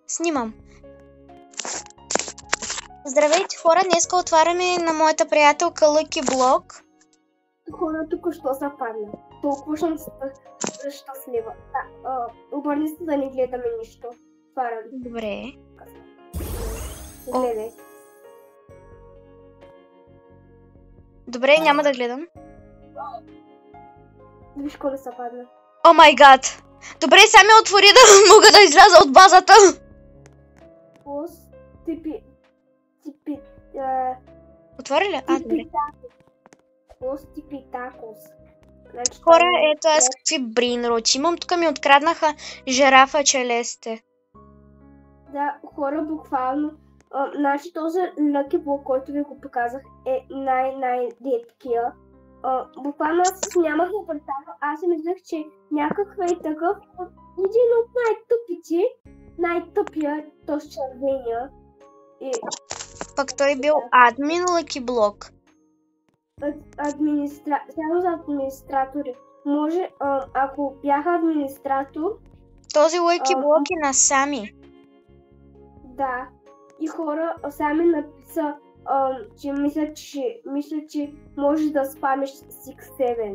Снимам. Здравейте, хора! Днеска отваряме на моята приятелка Lucky Block. Хора, току-що са падна. Толкова съм щастлива. Обърни се да не гледаме нищо. Отварям. Добре. Гледай. Добре, няма да гледам. Виж коли са падна. О май гад! Добре, сега ме отвори да мога да изляза от базата. Пос, типи, Отвори ли? Добре. Пос, типи такос. Хора, ето аз какви брейнрочи имам. Тук ми откраднаха жирафа челесте. Да, хора, буквално. Значи този Lucky Block, който ви го показах, е най-деткия. Буквално аз нямах да представя. Аз си мислех, че някакъв е такъв един от най-тъпите, най-тъпия, то с червения. Пък той бил админ Lucky Block. Само за администратори. Може, ако бях администратор... Този Lucky Block е на Сами. Да. И хора, Сами написа, че мисля, че можеш да спамиш 6-7.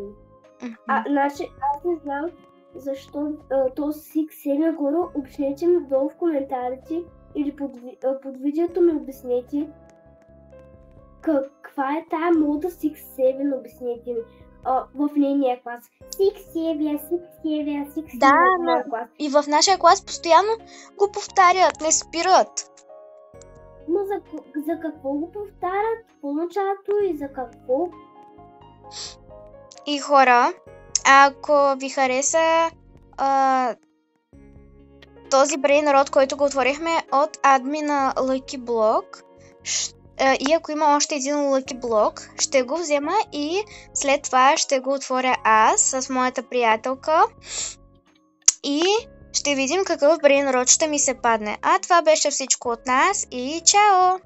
Значи, аз не знам защо този 6-7 горе. Обяснете ми долу в коментарите или под видеото ми обяснете каква е тая мода 6-7, обяснете ми. В нейния клас. 6-7. Да, но и в нашия клас постоянно го повтарят, не спират. Но за какво го повтарят по началото и за какво? И хора, ако ви хареса този брейнрод, който го отворихме от админа Lucky Block, и ако има още един Lucky Block, ще го взема и след това ще го отворя аз с моята приятелка и ще видим какъв брейнрод ще ми се падне. А това беше всичко от нас и чао!